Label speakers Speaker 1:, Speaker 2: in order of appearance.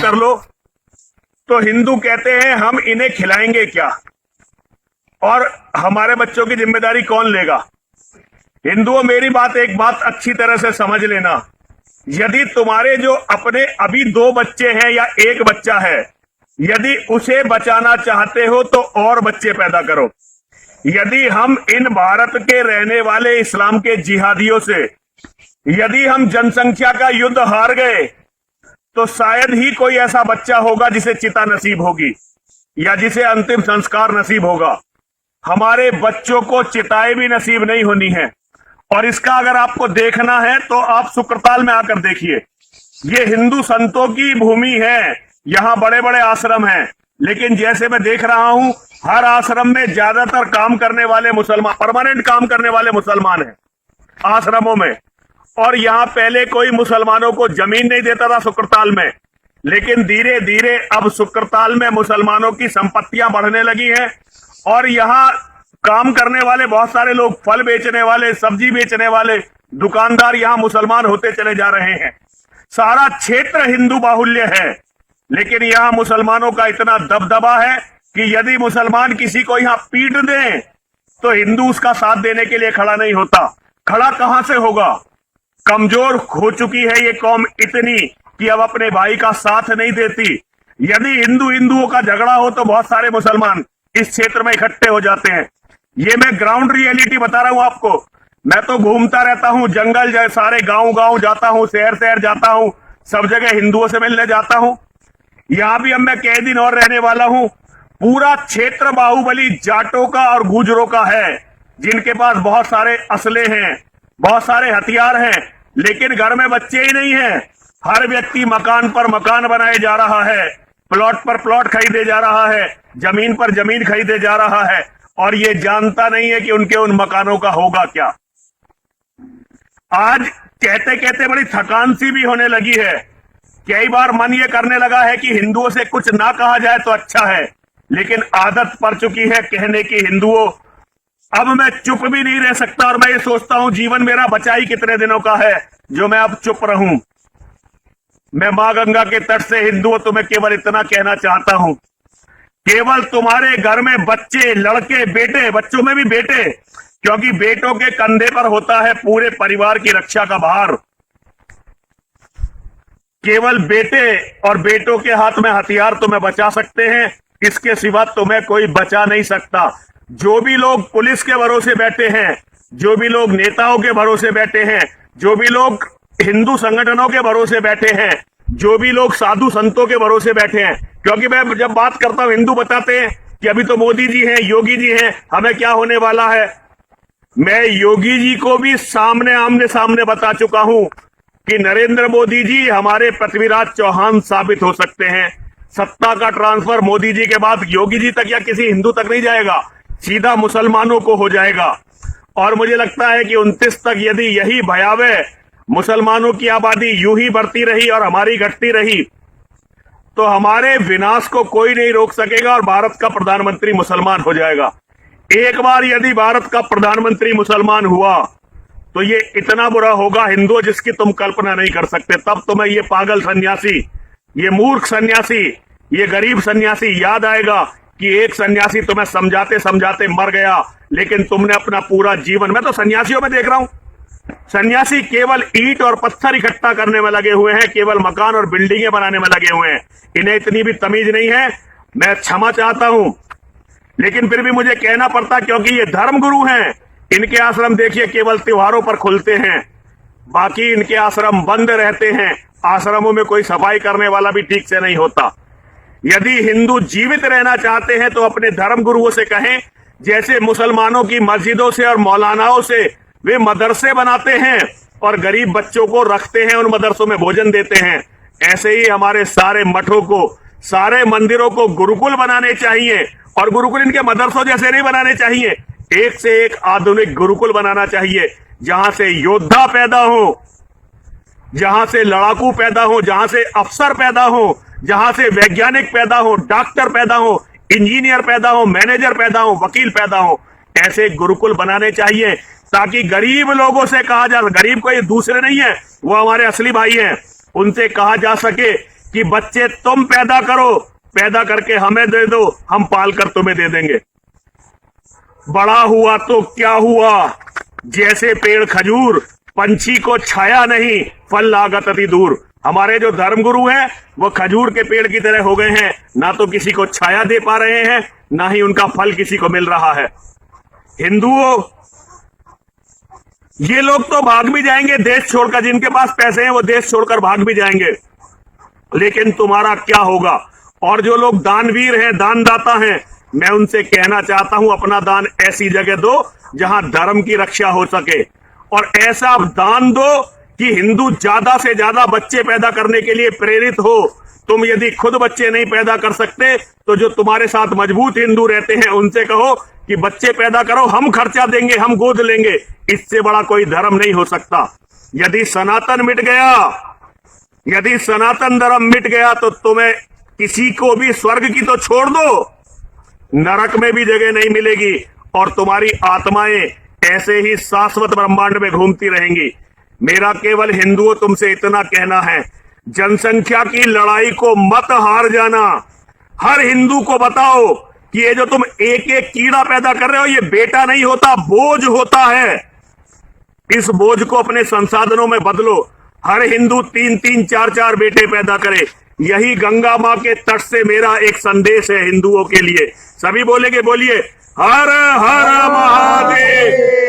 Speaker 1: कर लो तो हिंदू कहते हैं हम इन्हें खिलाएंगे क्या और हमारे बच्चों की जिम्मेदारी कौन लेगा। हिंदुओं, मेरी बात एक बात अच्छी तरह से समझ लेना, यदि तुम्हारे जो अपने अभी 2 बच्चे हैं या 1 बच्चा है, यदि उसे बचाना चाहते हो तो और बच्चे पैदा करो। यदि हम इन भारत के रहने वाले इस्लाम के जिहादियों से यदि हम जनसंख्या का युद्ध हार गए तो शायद ही कोई ऐसा बच्चा होगा जिसे चिता नसीब होगी या जिसे अंतिम संस्कार नसीब होगा। हमारे बच्चों को चिताएं भी नसीब नहीं होनी है। और इसका अगर आपको देखना है तो आप सुक्रताल में आकर देखिए। ये हिंदू संतों की भूमि है, यहां बड़े बड़े आश्रम हैं, लेकिन जैसे मैं देख रहा हूं हर आश्रम में ज्यादातर काम करने वाले मुसलमान, परमानेंट काम करने वाले मुसलमान हैं आश्रमों में। और यहां पहले कोई मुसलमानों को जमीन नहीं देता था सुक्रताल में, लेकिन धीरे धीरे अब सुक्रताल में मुसलमानों की संपत्तियां बढ़ने लगी हैं और यहां काम करने वाले बहुत सारे लोग, फल बेचने वाले, सब्जी बेचने वाले दुकानदार यहां मुसलमान होते चले जा रहे हैं। सारा क्षेत्र हिंदू बाहुल्य है, लेकिन यहां मुसलमानों का इतना दबदबा है कि यदि मुसलमान किसी को यहां पीट दें तो हिंदू उसका साथ देने के लिए खड़ा नहीं होता। खड़ा कहां से होगा? कमजोर हो चुकी है ये कौम इतनी कि अब अपने भाई का साथ नहीं देती। यदि हिंदुओं का झगड़ा हो तो बहुत सारे मुसलमान इस क्षेत्र में इकट्ठे हो जाते हैं। ये मैं ग्राउंड रियलिटी बता रहा हूं आपको। मैं तो घूमता रहता हूं, जंगल सारे गांव जाता हूं, शहर जाता हूं, सब जगह हिंदुओं से मिलने जाता हूं। यहां भी अब मैं कई दिन और रहने वाला हूं। पूरा क्षेत्र बाहुबली जाटों का और गुजरों का है, जिनके पास बहुत सारे असले हैं, बहुत सारे हथियार हैं, लेकिन घर में बच्चे ही नहीं हैं। हर व्यक्ति मकान पर मकान बनाए जा रहा है, प्लॉट पर प्लॉट खरीदे जा रहा है, जमीन पर जमीन खरीदे जा रहा है, और ये जानता नहीं है कि उनके उन मकानों का होगा क्या। आज कहते कहते बड़ी थकान सी भी होने लगी है। कई बार मन ये करने लगा है कि हिंदुओं से कुछ ना कहा जाए तो अच्छा है, लेकिन आदत पड़ चुकी है कहने की हिंदुओं। अब मैं चुप भी नहीं रह सकता और मैं ये सोचता हूं जीवन मेरा बचा ही कितने दिनों का है जो मैं अब चुप रहूं। मैं मां गंगा के तट से हिंदुओं तुम्हें केवल इतना कहना चाहता हूं, केवल तुम्हारे घर में बच्चे, लड़के, बेटे, बच्चों में भी बेटे, क्योंकि बेटों के कंधे पर होता है पूरे परिवार की रक्षा का भार। केवल बेटे और बेटों के हाथ में हथियार तुम्हें बचा सकते हैं, इसके सिवा तुम्हें कोई बचा नहीं सकता। जो भी लोग पुलिस के भरोसे बैठे हैं, जो भी लोग नेताओं के भरोसे बैठे हैं, जो भी लोग हिंदू संगठनों के भरोसे बैठे हैं, जो भी लोग साधु संतों के भरोसे बैठे हैं, क्योंकि मैं जब बात करता हूं हिंदू बताते हैं कि अभी तो मोदी जी हैं, योगी जी हैं, हमें क्या होने वाला है। मैं योगी जी को भी आमने सामने बता चुका हूं कि नरेंद्र मोदी जी हमारे पृथ्वीराज चौहान साबित हो सकते हैं। सत्ता का ट्रांसफर मोदी जी के बाद योगी जी तक या किसी हिंदू तक नहीं जाएगा, सीधा मुसलमानों को हो जाएगा। और मुझे लगता है कि 29 तक यदि यही भयावह मुसलमानों की आबादी यूं ही बढ़ती रही और हमारी घटती रही तो हमारे विनाश को कोई नहीं रोक सकेगा और भारत का प्रधानमंत्री मुसलमान हो जाएगा। एक बार यदि भारत का प्रधानमंत्री मुसलमान हुआ तो ये इतना बुरा होगा हिंदुओं जिसकी तुम कल्पना नहीं कर सकते। तब तुम्हें ये पागल सन्यासी, ये मूर्ख सन्यासी, ये गरीब सन्यासी याद आएगा कि एक सन्यासी तुम्हें समझाते समझाते मर गया, लेकिन तुमने अपना पूरा जीवन, मैं तो सन्यासियों में देख रहा हूं, सन्यासी केवल ईंट और पत्थर इकट्ठा करने में लगे हुए हैं, केवल मकान और बिल्डिंगें बनाने में लगे हुए हैं। इन्हें इतनी भी तमीज नहीं है। मैं क्षमा चाहता हूं, लेकिन फिर भी मुझे कहना पड़ता, क्योंकि ये धर्मगुरु हैं। इनके आश्रम देखिए केवल त्योहारों पर खुलते हैं, बाकी इनके आश्रम बंद रहते हैं। आश्रमों में कोई सफाई करने वाला भी ठीक से नहीं होता। यदि हिंदू जीवित रहना चाहते हैं तो अपने धर्म गुरुओं से कहें, जैसे मुसलमानों की मस्जिदों से और मौलानाओं से वे मदरसे बनाते हैं और गरीब बच्चों को रखते हैं, उन मदरसों में भोजन देते हैं, ऐसे ही हमारे सारे मठों को, सारे मंदिरों को गुरुकुल बनाने चाहिए। और गुरुकुल इनके मदरसों जैसे नहीं बनाने चाहिए, एक से एक आधुनिक गुरुकुल बनाना चाहिए, जहां से योद्धा पैदा हो, जहां से लड़ाकू पैदा हो, जहां से अफसर पैदा हो, जहां से वैज्ञानिक पैदा हो, डॉक्टर पैदा हो, इंजीनियर पैदा हो, मैनेजर पैदा हो, वकील पैदा हो। ऐसे गुरुकुल बनाने चाहिए ताकि गरीब लोगों से कहा जा, गरीब कोई दूसरे नहीं है, वो हमारे असली भाई हैं, उनसे कहा जा सके कि बच्चे तुम पैदा करो, पैदा करके हमें दे दो, हम पाल कर तुम्हें दे देंगे। बड़ा हुआ तो क्या हुआ, जैसे पेड़ खजूर, पंछी को छाया नहीं, फल लागत अति दूर। हमारे जो धर्मगुरु हैं वो खजूर के पेड़ की तरह हो गए हैं, ना तो किसी को छाया दे पा रहे हैं, ना ही उनका फल किसी को मिल रहा है। हिंदुओं, ये लोग तो भाग भी जाएंगे देश छोड़कर, जिनके पास पैसे हैं वो देश छोड़कर भाग भी जाएंगे, लेकिन तुम्हारा क्या होगा? और जो लोग दानवीर हैं, दानदाता हैं, मैं उनसे कहना चाहता हूं, अपना दान ऐसी जगह दो जहां धर्म की रक्षा हो सके, और ऐसा दान दो कि हिंदू ज्यादा से ज्यादा बच्चे पैदा करने के लिए प्रेरित हो। तुम यदि खुद बच्चे नहीं पैदा कर सकते तो जो तुम्हारे साथ मजबूत हिंदू रहते हैं उनसे कहो कि बच्चे पैदा करो, हम खर्चा देंगे, हम गोद लेंगे। इससे बड़ा कोई धर्म नहीं हो सकता। यदि सनातन मिट गया, यदि सनातन धर्म मिट गया तो तुम्हें किसी को भी स्वर्ग की तो छोड़ दो, नरक में भी जगह नहीं मिलेगी, और तुम्हारी आत्माएं ऐसे ही शाश्वत ब्रह्मांड में घूमती रहेंगी। मेरा केवल हिंदुओं तुमसे इतना कहना है, जनसंख्या की लड़ाई को मत हार जाना। हर हिंदू को बताओ कि ये जो तुम एक एक कीड़ा पैदा कर रहे हो, ये बेटा नहीं होता, बोझ होता है। इस बोझ को अपने संसाधनों में बदलो। हर हिंदू 3-3, 4-4 बेटे पैदा करे। यही गंगा मां के तट से मेरा एक संदेश है हिंदुओं के लिए। सभी बोलेंगे, बोलिए हर हर महादेव।